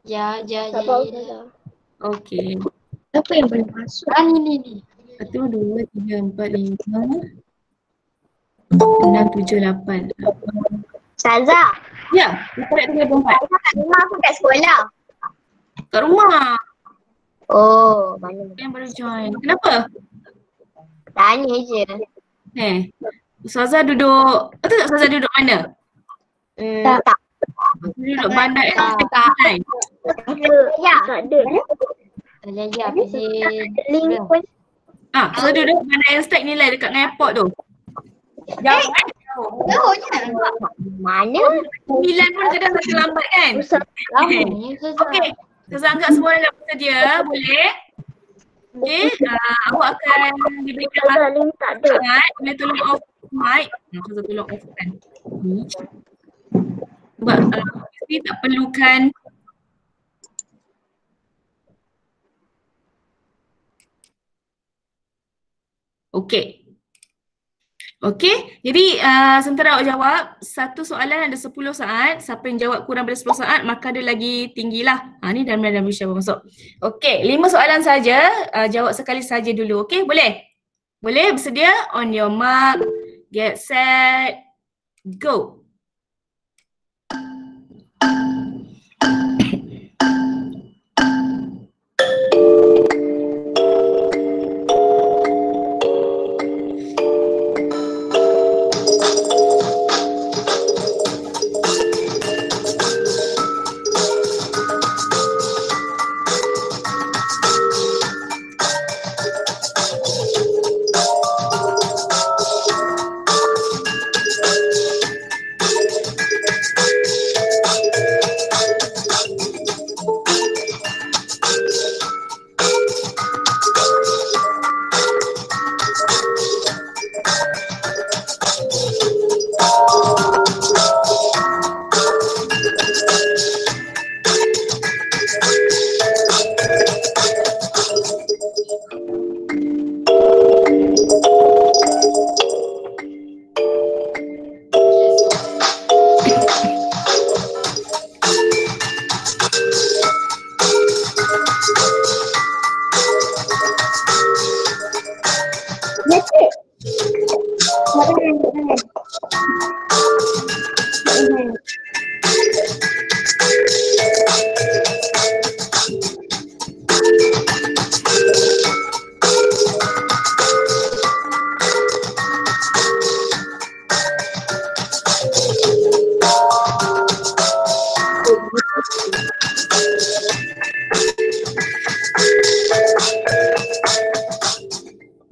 Ya. Sabar. Okey. Siapa yang boleh masuk? Ni. 1, 2, 3, 4, 5, 6, 7, 8. Ustazah, Ya, dapat 34. Ustazah kat rumah aku kat sekolah. Kat rumah. Oh, mana? Yang baru join. Kenapa? Tanya je. Ustazah duduk, betul tak Ustazah duduk mana? Tak. Duduk bandar Tak. Ya. Tak ada. Janji apa sih? Link pun. Ustazah duduk bandar yang start nilai dekat dengan airport tu. Jauh kan? Jauhnya. Mana? 9 pun kadang satu lambat kan? Lamanya Ustazah. Okey. Ustazah anggap semua dalam bersedia, boleh? Okey, awak akan diberikan Link tak ada. boleh tolong off mic. Ustazah tolong off kan. Sebab mesti tak perlukan Okey. Okey, jadi sementara awak jawab, satu soalan ada 10 saat. Siapa yang jawab kurang daripada 10 saat, maka dia lagi tinggilah. Ni dalam Malaysia masuk. Okey, 5 soalan saja. Jawab sekali saja dulu. Okey, boleh? Boleh? Bersedia? On your mark, get set, go.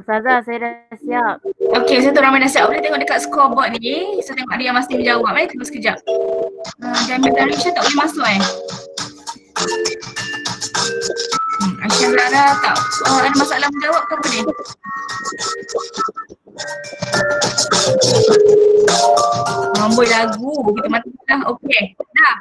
Ustazah, saya dah siap. Okey, saya tu ramai dah siap. Boleh tengok dekat scoreboard ni. Saya tengok ada yang masih menjawab. Tunggu sekejap. Jamil Darisha tak boleh masuk Aisyah Zara tak ada masalah menjawab ke apa ni? Amboi lagu, kita mati dah. Okey, dah.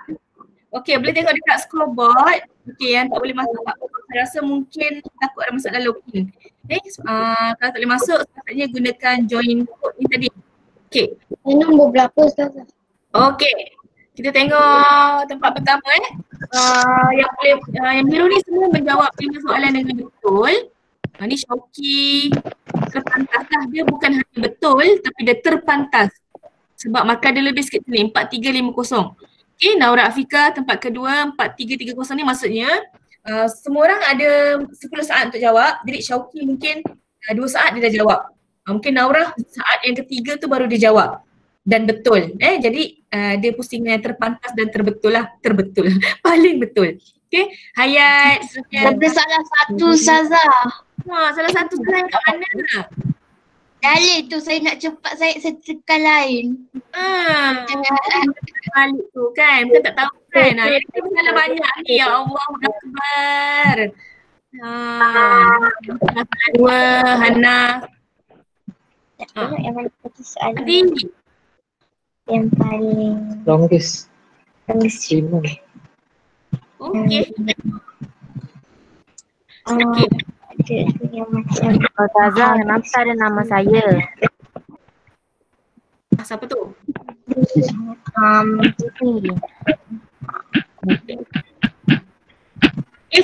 Okey, boleh tengok dekat scoreboard. Okey, yang tak boleh masuk tak apa. Saya rasa mungkin takut ada masalah login. Kalau tak boleh masuk, sepatutnya gunakan join code ni tadi. Okey. Nombor berapa Ustazah? Okey. Kita tengok tempat pertama yang biru ni semua menjawab 5 soalan dengan betul. Ni Syauqi terpantas lah. Dia bukan hanya betul tapi dia terpantas. Sebab markah dia lebih sikit ni 4350. Okey, Naura Afika tempat kedua 4330 ni maksudnya semua orang ada 10 saat untuk jawab. Jadi Syauqi mungkin 2 saat dia dah jawab. Mungkin Naura saat yang ketiga tu baru dia jawab. Dan betul. Jadi dia pusingan yang terpantas dan terbetul lah. Terbetul. Paling betul. Okey. Hayat. Ada salah satu Ustazah. Salah satu salah kat mana? Dalil tu saya nak cepat saya tekan lain. Balik tu kan. Kita tak tahu kan. Yang kita salah banyak ni. Ya Allah. Akbar. Dua. Hana. Yang mana satu soalan? Adi. Yang paling Longest. lima. Okey. Ada tu yang macam Ustazah, kenapa ada nama saya? Siapa tu? Ini.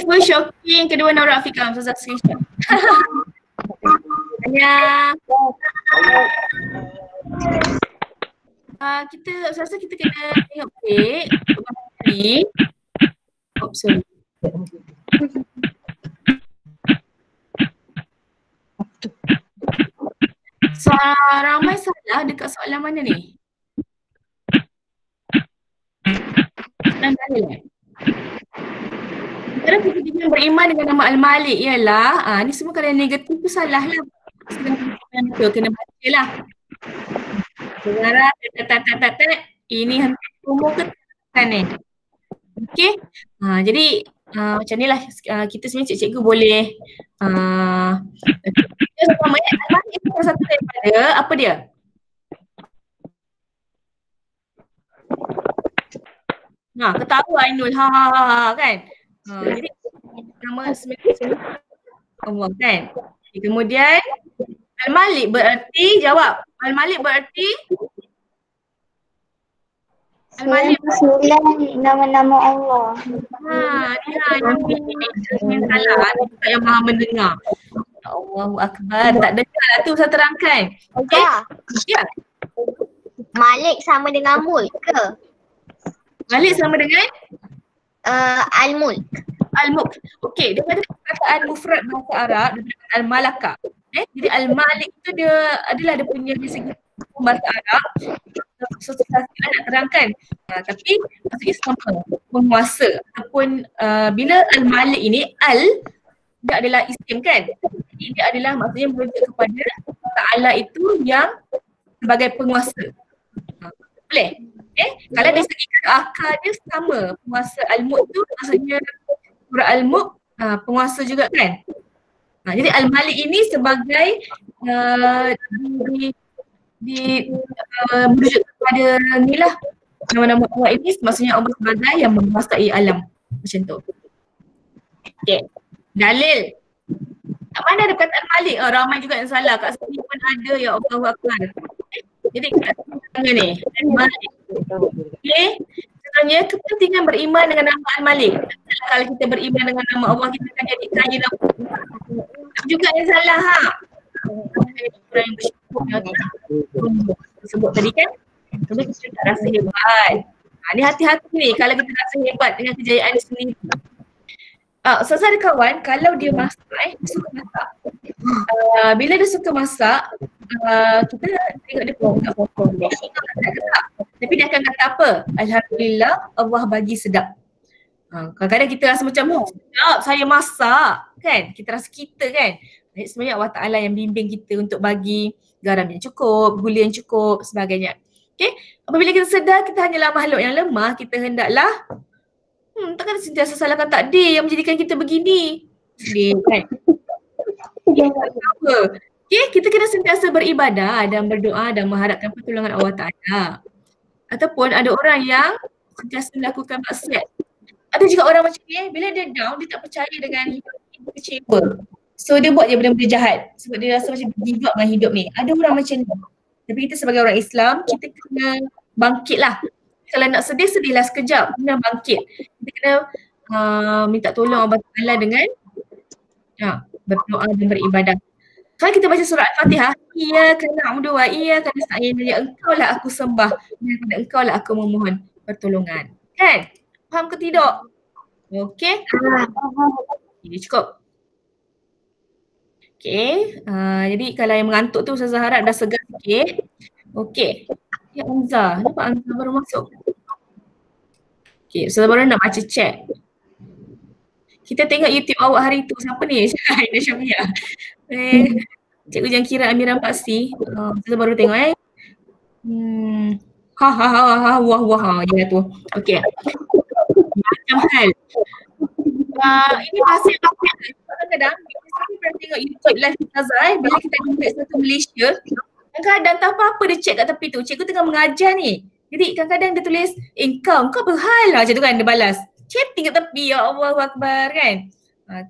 First Syauqi, yang kedua Naura Afika. Ustazah screenshot. Tanya. Kita rasa kita kena tengok balik ni. Oh, sorry. So, ramai salah dekat soalan mana ni? Soalan mana ni? Sekarang kita jangan beriman dengan nama Al-Malik ialah, ni semua kalau yang negatif tu salah lah. Kena baca lah. Sekarang, ini hampir umur ke kan ni? Okey, jadi macam ni lah kita sebenarnya cikgu boleh sama Al-Malik itu salah satu daripada apa dia? Ketawa Ainul, kan? Jadi nama sebenarnya Allah kan? Kemudian Al-Malik berarti, jawab. Al-Malik berarti? Al-Malik 99 nama-nama Allah. Yang salah, tak yang maha mendengar. Allahu Akbar, tak dengar lah tu saya terangkan. Okey? Ya. Malik sama dengan Mulk ke? Malik sama dengan? Al-Mulk. Al-Mulk. Okey, daripada perkataan mufrad bahasa Arab, daripada Al-Malaka. Jadi Al-Malik tu dia adalah dia punya dari segi bahasa Arab. Saya nak terangkan. Tapi maksudnya sama, penguasa ataupun bila Al-Malik ini, dia adalah isim kan? Jadi dia adalah maksudnya merujuk kepada Ta'ala itu yang sebagai penguasa. Boleh? Kalau dari segi akar dia sama, penguasa Al-Mulk tu maksudnya surah Al-Mulk penguasa juga kan? Jadi Al-Malik ini sebagai merujuk kepada ni lah nama-nama Allah ini, maksudnya Allah sebagai yang menguasai alam. Macam tu. Okay. Dalil. Kat mana ada perkataan Malik? Ramai juga yang salah. Kat sini pun ada, ya Allah Akbar. Jadi kat tengah ni, Al-Malik. Okay. Sebenarnya kepentingan beriman dengan nama Al-Malik. Kalau kita beriman dengan nama Allah, kita akan jadi kaya dan juga yang salah orang yang bersyukur sebut tadi kan, tapi kita tak rasa hebat. Ni hati-hati ni kalau kita rasa hebat dengan kejayaan ni sendiri. Ustaz ada kawan, kalau dia masak, dia suka masak. Bila dia suka masak, kita tengok dia potong. Tapi dia akan kata apa? Alhamdulillah Allah bagi sedap. Kadang-kadang kita rasa macam, sedap saya masak kan? Kita rasa kita kan? Sebenarnya Allah Ta'ala yang bimbing kita untuk bagi garam yang cukup, gula yang cukup, sebagainya. Okay? Apabila kita sedar kita hanyalah makhluk yang lemah, kita hendaklah takkan sentiasa salahkan takdir yang menjadikan kita begini. Sedih kan? Okay, kita kena sentiasa beribadah dan berdoa dan mengharapkan pertolongan Allah Ta'ala. Ataupun ada orang yang sentiasa melakukan maksiat. Ada juga orang macam ni, bila dia down, dia tak percaya dengan hidup, dia kecewa. So dia buat je benda-benda jahat sebab dia rasa macam give up dengan hidup ni. Ada orang macam ni. Tapi kita sebagai orang Islam, kita kena bangkit lah. Kalau nak sedih, sedihlah sekejap. Kena bangkit. Kita kena minta tolong Allah Ta'ala dengan berdoa dan beribadah. Kalau kita baca surah Al-Fatihah, iyyaka na'budu wa iyyaka nasta'in, ya engkau lah aku sembah dan kepada engkau lah aku memohon pertolongan. Kan? Faham ke tidak? Okey? Okay, cukup. Okey, jadi kalau yang mengantuk tu Ustazah harap dah segar sikit. Okey. Ya Anza, nampak Anza baru masuk. Okey, Ustazah baru nak baca chat. Kita tengok YouTube awak hari tu, siapa ni? Aina Syamia. Cikgu jangan kira Amiran Paksi. Ustazah baru tengok jangan tu. Okey. Macam hal. Ini bahasa yang kadang-kadang kita pernah tengok YouTube live Ustazah bila kita jumpa satu Malaysia, kadang-kadang tak apa-apa dia chat kat tepi tu, cikgu tengah mengajar ni. Jadi kadang-kadang dia tulis, kau berhal lah macam tu kan, dia balas. Chatting kat tepi, ya Allah Akbar kan.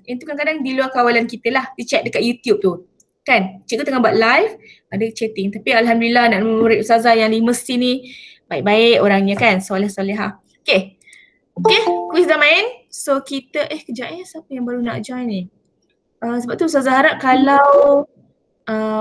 Itu kadang-kadang di luar kawalan kita lah, dia chat dekat YouTube tu. Kan, cikgu tengah buat live, ada chatting. Tapi Alhamdulillah nak murid Ustazah yang di Mesir ni baik-baik orangnya kan, soleh-solehah. Okay. Okay, kuis dah main. So kita, kejap siapa yang baru nak join ni? Sebab tu Ustazah harap kalau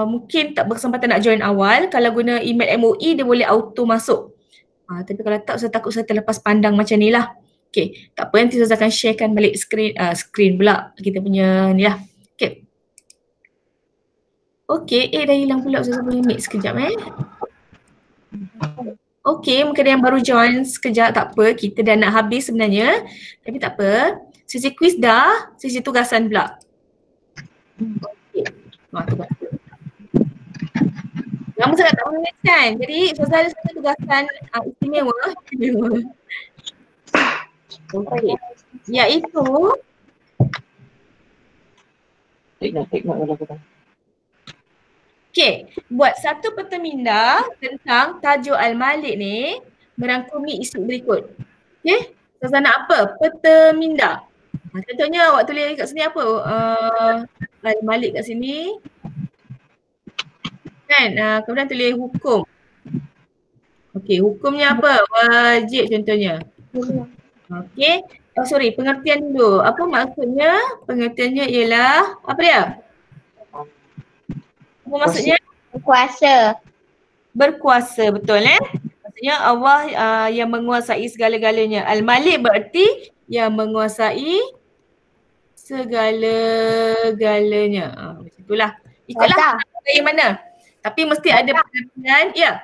mungkin tak berkesempatan nak join awal, kalau guna email MOE dia boleh auto masuk. Tapi kalau tak, Ustaz takut saya terlepas pandang macam ni lah. Okay, tak apa, nanti Ustaz akan sharekan balik screen pula kita punya ni lah. Okay. Okay, dah hilang pula Ustaz boleh mix sekejap Okay, mungkin ada yang baru join sekejap, tak apa, kita dah nak habis sebenarnya. Tapi tak apa, sesi quiz dah, sesi tugasan pula. Okay, tugasan. Lama sangat tak menulis kan? Jadi Ustazah ada satu tugasan istimewa. Okey. Iaitu buat satu peta minda tentang tajuk Al-Malik ni merangkumi isu berikut. Okey, Ustazah nak apa? Peta minda. Contohnya awak tulis kat sini apa? Al-Malik kat sini. Kan, kemudian tulis hukum. Okey, hukumnya apa? Wajib contohnya. Okey, pengertian dulu. Apa maksudnya? Pengertiannya ialah, apa dia? Apa maksudnya? Berkuasa. Berkuasa, betul Maksudnya Allah yang menguasai segala-galanya. Al-Malik berarti yang menguasai segala-galanya. Macam itulah. Ikutlah yang mana. Tapi mesti ada pengertian, ya.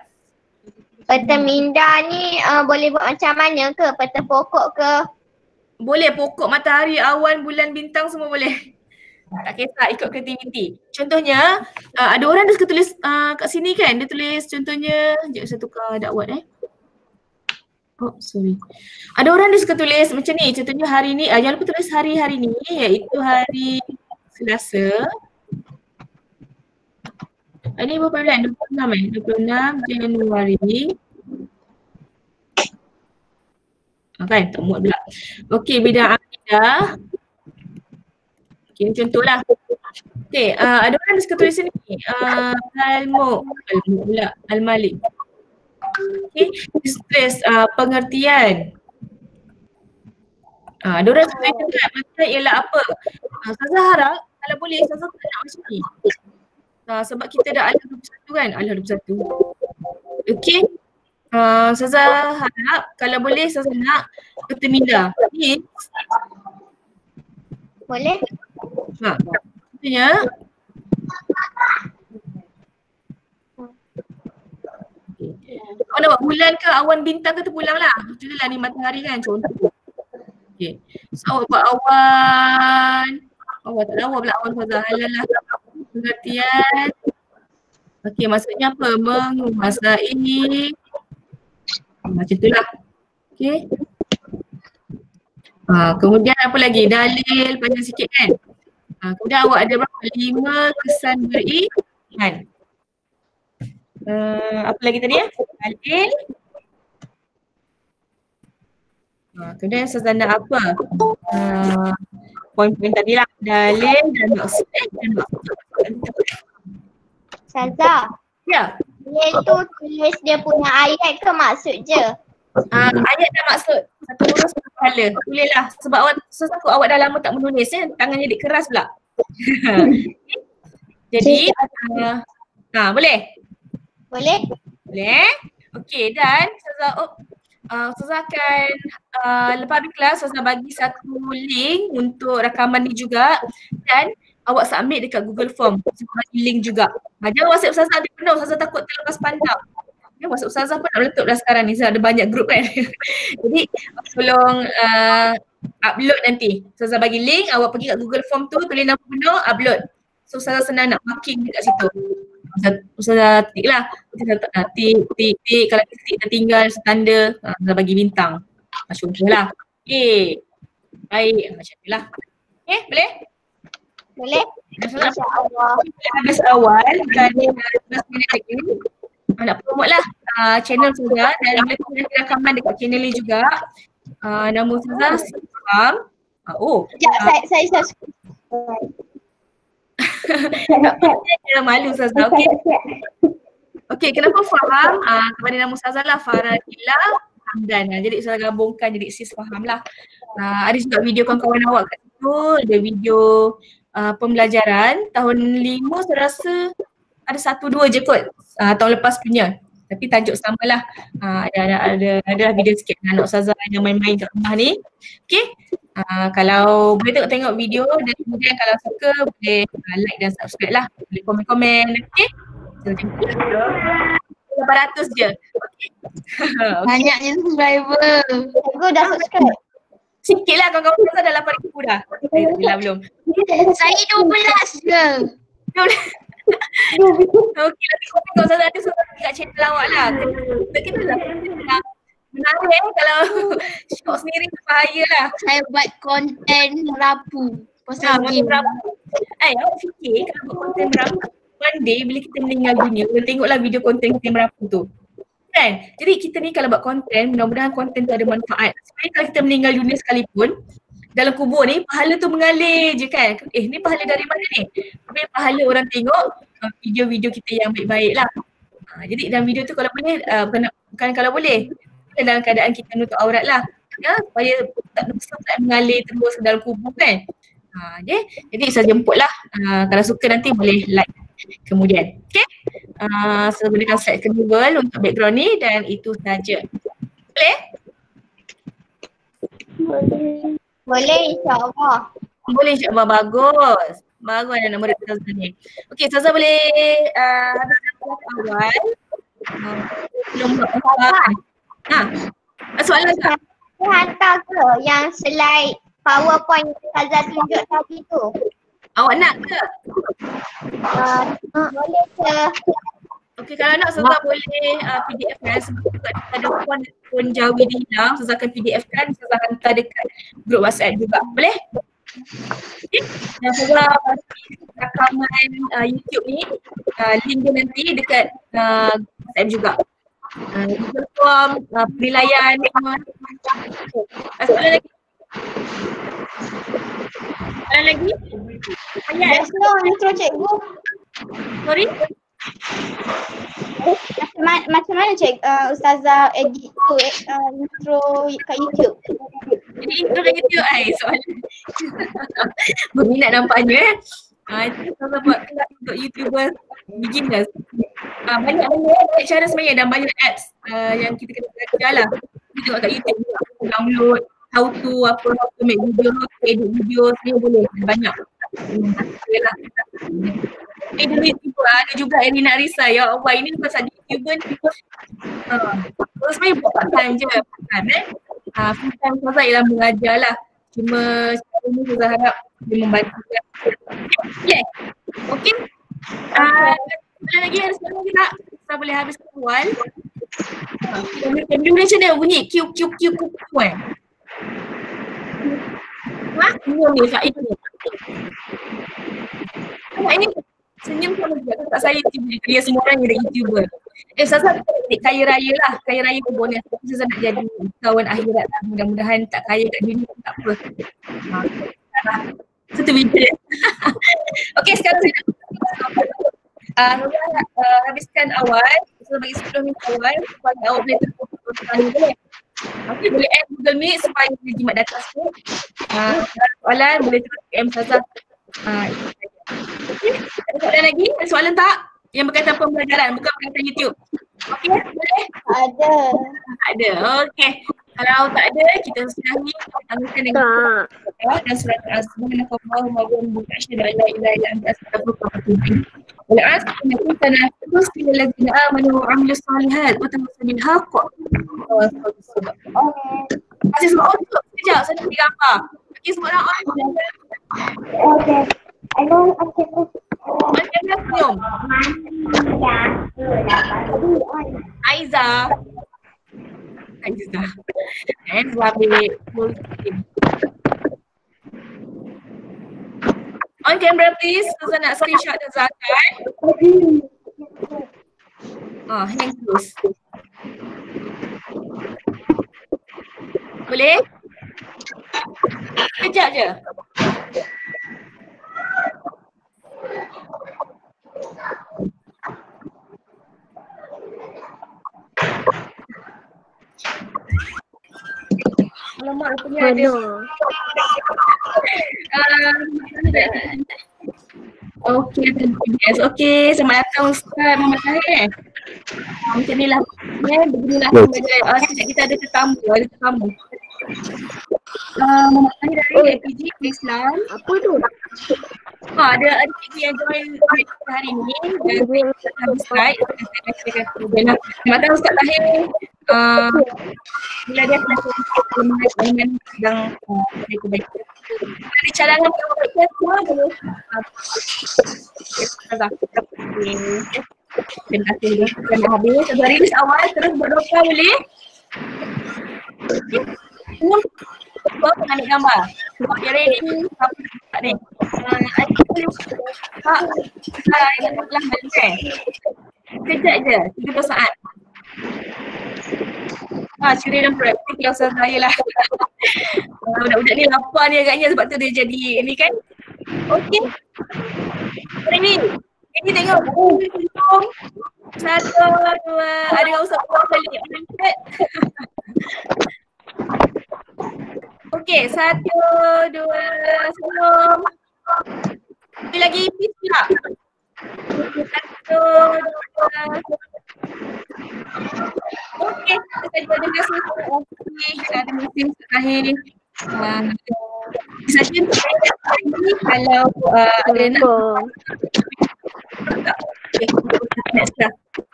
Peta minda ni boleh buat macam mana ke? Peta pokok ke? Boleh, pokok, matahari, awan, bulan, bintang semua boleh. Tak kisah, ikut kreativiti. Contohnya, ada orang dia suka tulis kat sini kan, dia tulis contohnya, sekejap saya tukar dakwat Ada orang dia suka tulis macam ni, contohnya hari ni, jangan lupa tulis hari-hari ni, iaitu hari Selasa. Ini berapa bulan? 26 Januari. Kan, tak muat pula. Okey, bidang akidah. Okey, contohlah. Okey, ada orang yang suka tulis sini. Al-Malik. Okey, stress pengertian. Ada orang suka tulis pengertian ialah apa? Ustazah harap kalau boleh Ustazah nak macam ni. Sebab kita dah Al-21 kan? Al-21. Okey. Ustazah harap kalau boleh Ustazah nak peta minda. Boleh? Maksudnya awak nak buat bulan ke awan bintang ke terpulang lah. Contohlah ni matahari kan contoh. Okey. So awak buat awan. Awak tak lawa pula awan Ustazah. Alalah. Pengertian. Okey, maksudnya apa? Menguasai. Macam itulah. Okey. Kemudian apa lagi? Dalil panjang sikit kan? Kemudian awak ada berapa? 5 kesan beriman. Apa lagi tadi ya? Dalil. Kemudian Ustazah nak apa? Poin-poin tadi lah. Dalil dan maksud. Ustazah. Ya. Dalil tu tulis dia punya ayat ke maksud je? Ayat dan maksud. Satu huruf satu kepala. Tulislah. Sebab awak dah lama tak menulis tangan jadi keras pula. Jadi, boleh? Boleh? Boleh. Okey, dan Ustazah akan lepas habis kelas Ustazah bagi satu link untuk rakaman ni juga dan awak submit dekat Google Form. Ustazah bagi link juga. Jangan WhatsApp Ustazah nanti penuh, Ustazah takut terlepas pandang. WhatsApp Ustazah pun nak meletup dah sekarang ni, ada banyak grup kan. Jadi tolong upload nanti. Ustazah bagi link, awak pergi kat Google Form tu, tulis nama penuh, upload. So Ustazah senang nak marking dekat situ. Ustazah tik lah. Tik. Kalau tik tertinggal tanda, Ustazah bagi bintang. Contohlah. Baik. Macam tu lah. Boleh? Boleh? InsyaAllah. Habis awal dan 15 minit lagi. Nak promote lah channel Ustazah dan boleh tengok rakaman dekat channel ni juga. Nama Ustazah Faham. Sekejap, saya Dia malu Ustazah. Okey, kenapa Faham? Kepada nama Ustazah lah Faradillah Hamdan. Jadi Ustazah gabungkan jadi sis Faham lah. Ada juga video kawan-kawan awak kat situ. Ada video pembelajaran tahun 5 saya rasa ada 1-2 je kot tahun lepas punya. Tapi tajuk sama lah. Ada video sikit dengan anak Ustazah yang main-main kat rumah ni. Okay. Kalau boleh tengok video dan kemudian kalau suka boleh like dan subscribe lah. Boleh komen-komen. Okay. So, 800 je. Okay. Banyaknya subscriber. Cikgu dah subscribe. Sikit lah kawan-kawan Ustazah dah 8,000 dah. Dah belum. Saya 12 je. Okey, nanti komen kat Ustazah ada Ustazah kat channel awak lah. Kita lah menarik kalau shot sendiri bahaya lah. Saya buat konten merapu. Pasal game. Awak fikir kalau buat konten merapu, one day bila kita meninggal dunia, kita tengoklah video konten kita merapu tu. Kan? Jadi kita ni kalau buat konten, mudah-mudahan konten tu ada manfaat. Sebenarnya kalau kita meninggal dunia sekalipun, dalam kubur ni pahala tu mengalir je kan. Ni pahala dari mana ni? Tapi pahala orang tengok video-video kita yang baik-baik lah. Jadi dalam video tu kalau boleh, bukan kalau boleh, dalam keadaan kita menutup aurat lah. Ya, supaya tak mengalir terus ke dalam kubur kan. Jadi saya jemput lah. Kalau suka nanti boleh like kemudian. Okay. So gunakan slide kedua untuk background ni dan itu saja. Boleh? Boleh insyaAllah. Boleh insyaAllah, bagus. Bagus ada nombor Ustazah ni. Okey, Ustazah boleh habiskan kelas awal. Belum buat soalan. Soalan tak? Saya hantar ke yang slide PowerPoint yang Ustazah tunjuk tadi tu? Awak nak ke? Boleh ke? Okey, kalau nak Ustazah boleh PDF kan sebab ada pun Jawi dia hilang, Ustazah akan PDF kan, Ustazah hantar dekat grup WhatsApp juga. Boleh? Okay. Dan Ustazah bagi rakaman YouTube ni, link dia nanti dekat WhatsApp juga. Google Form, penilaian semua. Soalan lagi? Soalan lagi? Dah slow intro cikgu. Sorry? Macam mana Ustazah edit tu intro kat YouTube? Jadi intro kat YouTube soalan. Berminat nampaknya itu Ustazah buat kelas untuk YouTuber beginners. Banyak cara sebenarnya dan banyak apps yang kita kena belajar lah. Kita tengok kat YouTube download how to make video, edit video sebenarnya boleh banyak. Dari YouTuber ada juga Erina Arisa. Ya Allah, ini pasal YouTuber ni sebenarnya buat part time je. Full time Ustazah ialah mengajar lah. Cuma sekarang ni Ustazah harap dia membantu. Okay. Okay. Ada lagi ada soalan lagi tak? Ustazah boleh habiskan awal. Video macam mana bunyi? Q kan? Ini Faid ni. Ini senyum sama juga tak saya dia semua orang jadi YouTuber. Ustazah kaya raya lah, kaya raya pun bonus. Ustazah nak jadi kawan akhirat lah. Mudah-mudahan tak kaya kat dunia pun tak apa. Itu video. Okey, sekarang saya nak habiskan awal. Ustazah bagi 10 minit awal supaya awak boleh terus boleh. Okey, boleh add Google Meet supaya boleh jimat data sikit. Soalan boleh terus PM Ustazah. Okay. Ada soalan lagi? Ada soalan tak? Yang berkaitan pembelajaran, bukan berkaitan YouTube. Okey, boleh? Ada. Ada. Okey. Kalau tak ada, kita sudahi tambahkan dengan dan surat Subhanallahu wa bihamdihi asyhadu an la ilaha illa anta astaghfiruka wa atubu ilaik. Wal asr innakum tanafus lil ladzina amanu wa 'amilus shalihat wa tawassaw bil haqq. Kasih semua on tu. Sekejap, saya nak beri gambar. Okey, semua orang on. Okay. I know I can do. Macam senyum. Aiza. And Rabi full screen. On camera please. Ustazah nak screenshot dan zakat. Hang close. Boleh? Kejap je. Alamak, rupanya ada. Okey, yes. Okey, selamat datang Ustaz Muhammad Tahir. Macam ni lah. Beginilah sekejap kita ada tetamu. Muhammad Tahir dari APG Islam. Apa tu? Ada cikgu yang join hari ni dan habis slide. Selamat datang Ustaz Tahir. Bila dia dengan sedang kebaikan. Ada cadangan kebaikan semua boleh. Terima kasih kerana habis. Dari list awal terus berdoa boleh. Sebab nak ambil gambar. Sebab dia ready. Apa ni? Ingat belah balik kan? Kejap je, 30 saat. Curi dan praktik yang usaha saya lah. Budak-budak ni lapar ni agaknya sebab tu dia jadi ni kan. Okey. Ini tengok. Satu, dua. Ada yang usah buat balik. Okey, satu, dua, sebelum. Lagi peace pula. Satu, dua. Okey, kita ada kasih ada meeting terakhir. Saja kalau ada nak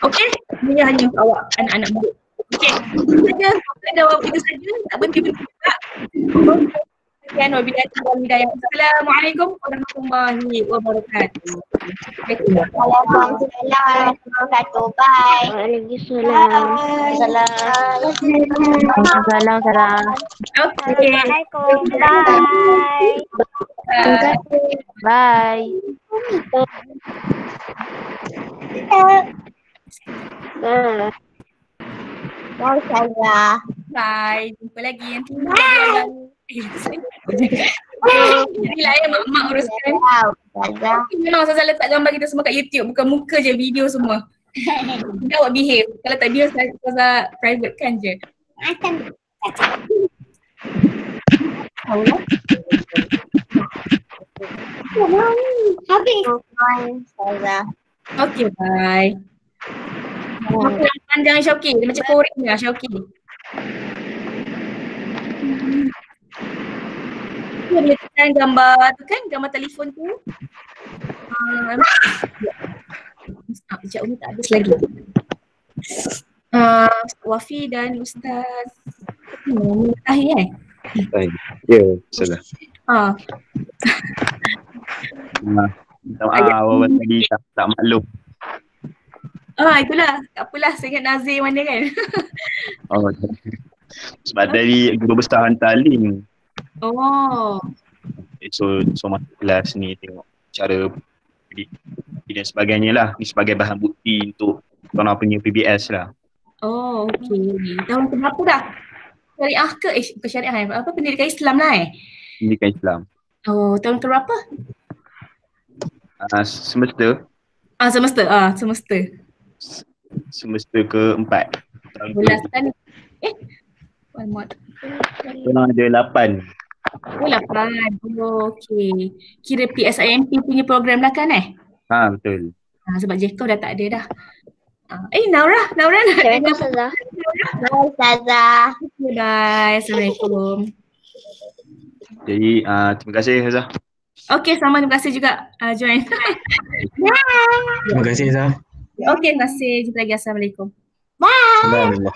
okey, ini hanya untuk awak anak-anak murid. Okey, saja ada itu saja, tak berhenti juga. Sekian wabillahi taufiq wal hidayah. Assalamualaikum warahmatullahi wabarakatuh. Waalaikumsalam warahmatullahi wabarakatuh. Bye. Waalaikumsalam. Salam. Okey. Assalamualaikum. Bye. Bye. Bye Ustazah. Bye. Jumpa lagi nanti. Inilah ya mak-mak uruskan. Ustazah. Memang Ustazah letak gambar kita semua kat YouTube. Bukan muka je, video semua. Dia awak behave. Kalau tak dia Ustazah private kan je. Habis. Ustazah. Okay, bye. Muka panjang Syauqi. Dia macam korek ni lah Syauqi. Dia letakkan gambar tu kan, gambar telefon tu. Sekejap ni tak habis lagi. Ustaz Wafi dan Ustaz Tahir Ya, salah. Minta maaf, awak tadi tak maklum. Itulah. Tak apalah, saya ingat Nazir mana kan. Sebab tadi guru besar hantar link. So masuk kelas ni tengok cara dan sebagainya lah. Ni sebagai bahan bukti untuk korang punya PBS lah. Okey. Tahun keberapa dah? Syariah ke? Bukan syariah apa? Pendidikan Islam lah Pendidikan Islam. Tahun keberapa? Semester. Semester ke-4. Belas kan? Korang ada 8. 8. Okey. Kira PSIMP punya program lah kan Betul. Sebab Jeko dah tak ada dah. Naura nak Assalamualaikum Ustazah. Bye Ustazah. Bye. Assalamualaikum. Jadi terima kasih Hazah. Okey, sama terima kasih juga join. Terima kasih Zah. Okey, terima kasih. Jumpa lagi. Assalamualaikum. Bye. Alhamdulillah.